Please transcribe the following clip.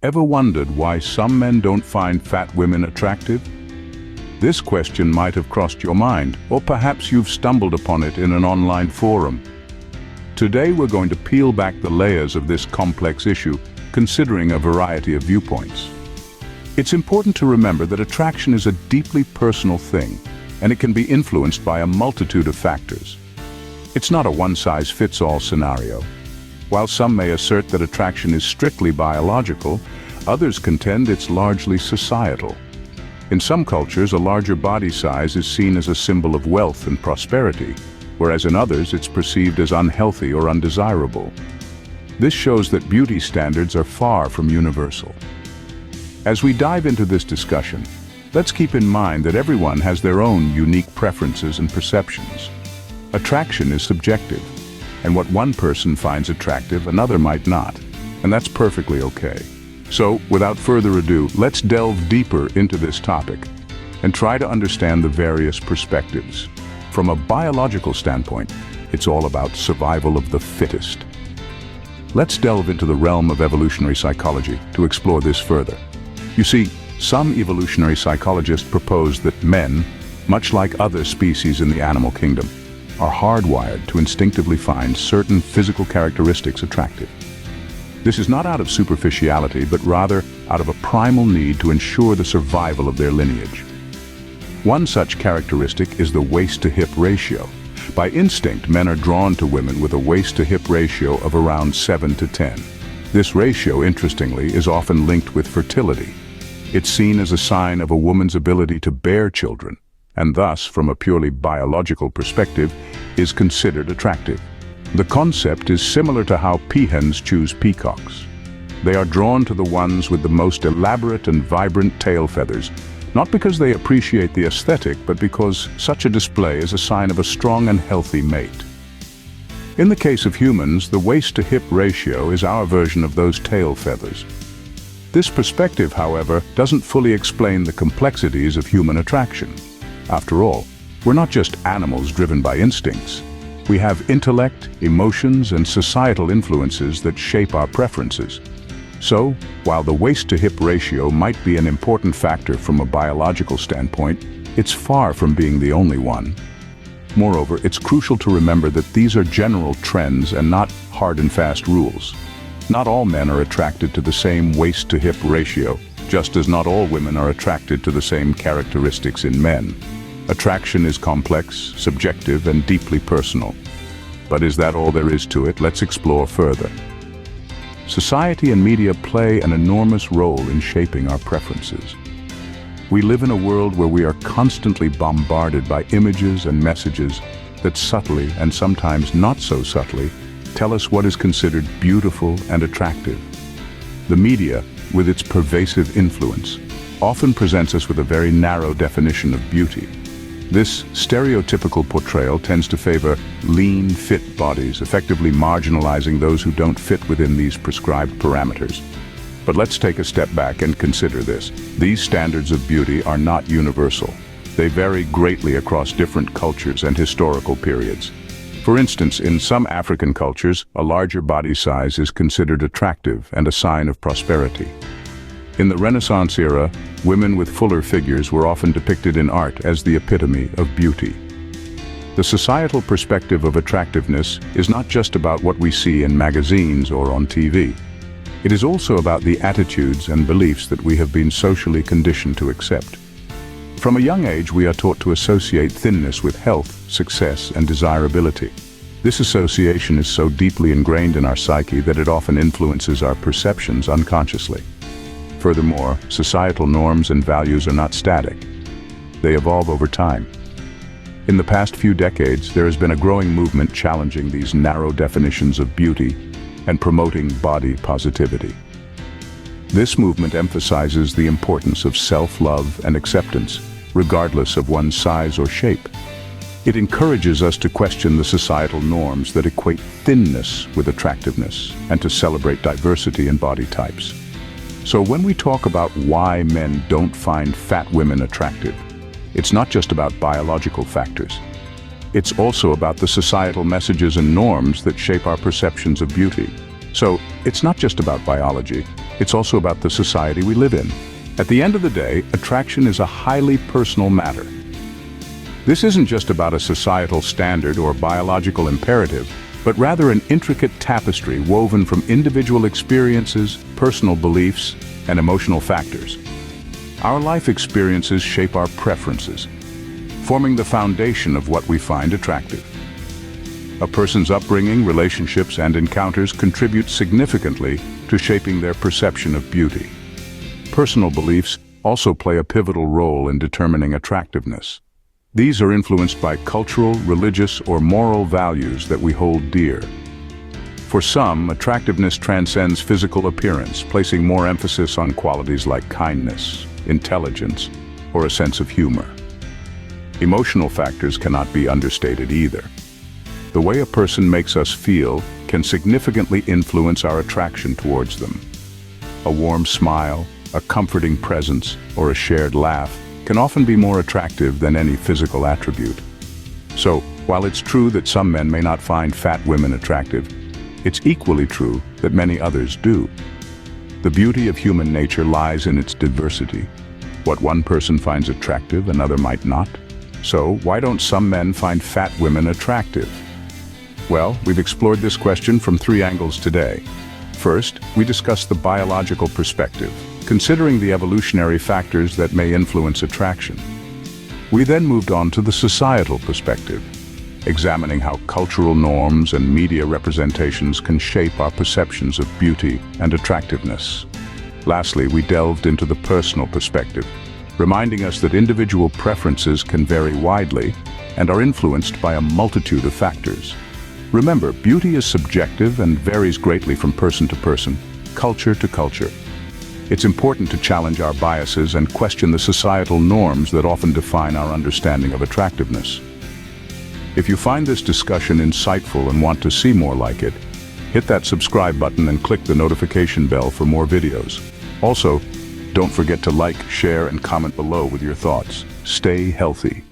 Ever wondered why some men don't find fat women attractive? This question might have crossed your mind, or perhaps you've stumbled upon it in an online forum. Today we're going to peel back the layers of this complex issue, considering a variety of viewpoints. It's important to remember that attraction is a deeply personal thing, and it can be influenced by a multitude of factors. It's not a one-size-fits-all scenario. While some may assert that attraction is strictly biological, others contend it's largely societal. In some cultures, a larger body size is seen as a symbol of wealth and prosperity, whereas in others it's perceived as unhealthy or undesirable. This shows that beauty standards are far from universal. As we dive into this discussion, let's keep in mind that everyone has their own unique preferences and perceptions. Attraction is subjective, and what one person finds attractive, another might not, and that's perfectly okay. So, without further ado, let's delve deeper into this topic and try to understand the various perspectives. From a biological standpoint, it's all about survival of the fittest. Let's delve into the realm of evolutionary psychology to explore this further. You see, some evolutionary psychologists propose that men, much like other species in the animal kingdom, are hardwired to instinctively find certain physical characteristics attractive. This is not out of superficiality, but rather out of a primal need to ensure the survival of their lineage. One such characteristic is the waist-to-hip ratio. By instinct, men are drawn to women with a waist-to-hip ratio of around 7 to 10. This ratio, interestingly, is often linked with fertility. It's seen as a sign of a woman's ability to bear children, and thus, from a purely biological perspective, is considered attractive. The concept is similar to how peahens choose peacocks. They are drawn to the ones with the most elaborate and vibrant tail feathers, not because they appreciate the aesthetic, but because such a display is a sign of a strong and healthy mate. In the case of humans, the waist-to-hip ratio is our version of those tail feathers. This perspective, however, doesn't fully explain the complexities of human attraction. After all, we're not just animals driven by instincts. We have intellect, emotions, and societal influences that shape our preferences. So, while the waist-to-hip ratio might be an important factor from a biological standpoint, it's far from being the only one. Moreover, it's crucial to remember that these are general trends and not hard and fast rules. Not all men are attracted to the same waist-to-hip ratio, just as not all women are attracted to the same characteristics in men. Attraction is complex, subjective, and deeply personal. But is that all there is to it? Let's explore further. Society and media play an enormous role in shaping our preferences. We live in a world where we are constantly bombarded by images and messages that subtly, and sometimes not so subtly, tell us what is considered beautiful and attractive. The media, with its pervasive influence, often presents us with a very narrow definition of beauty. This stereotypical portrayal tends to favor lean, fit bodies, effectively marginalizing those who don't fit within these prescribed parameters. But let's take a step back and consider this. These standards of beauty are not universal. They vary greatly across different cultures and historical periods. For instance, in some African cultures, a larger body size is considered attractive and a sign of prosperity. In the Renaissance era, women with fuller figures were often depicted in art as the epitome of beauty. The societal perspective of attractiveness is not just about what we see in magazines or on TV. It is also about the attitudes and beliefs that we have been socially conditioned to accept. From a young age, we are taught to associate thinness with health, success, and desirability. This association is so deeply ingrained in our psyche that it often influences our perceptions unconsciously. Furthermore, societal norms and values are not static. They evolve over time. In the past few decades, there has been a growing movement challenging these narrow definitions of beauty and promoting body positivity. This movement emphasizes the importance of self-love and acceptance, regardless of one's size or shape. It encourages us to question the societal norms that equate thinness with attractiveness and to celebrate diversity in body types. So when we talk about why men don't find fat women attractive, it's not just about biological factors. It's also about the societal messages and norms that shape our perceptions of beauty. So it's not just about biology, it's also about the society we live in. At the end of the day, attraction is a highly personal matter. This isn't just about a societal standard or biological imperative, but rather an intricate tapestry woven from individual experiences, personal beliefs, and emotional factors. Our life experiences shape our preferences, forming the foundation of what we find attractive. A person's upbringing, relationships, and encounters contribute significantly to shaping their perception of beauty. Personal beliefs also play a pivotal role in determining attractiveness. These are influenced by cultural, religious, or moral values that we hold dear. For some, attractiveness transcends physical appearance, placing more emphasis on qualities like kindness, intelligence, or a sense of humor. Emotional factors cannot be understated either. The way a person makes us feel can significantly influence our attraction towards them. A warm smile, a comforting presence, or a shared laugh can often be more attractive than any physical attribute. So, while it's true that some men may not find fat women attractive, it's equally true that many others do. The beauty of human nature lies in its diversity. What one person finds attractive, another might not. So, why don't some men find fat women attractive? Well, we've explored this question from 3 angles today. First, we discussed the biological perspective, considering the evolutionary factors that may influence attraction. We then moved on to the societal perspective, examining how cultural norms and media representations can shape our perceptions of beauty and attractiveness. Lastly, we delved into the personal perspective, reminding us that individual preferences can vary widely and are influenced by a multitude of factors. Remember, beauty is subjective and varies greatly from person to person, culture to culture. It's important to challenge our biases and question the societal norms that often define our understanding of attractiveness. If you find this discussion insightful and want to see more like it, hit that subscribe button and click the notification bell for more videos. Also, don't forget to like, share, and comment below with your thoughts. Stay healthy.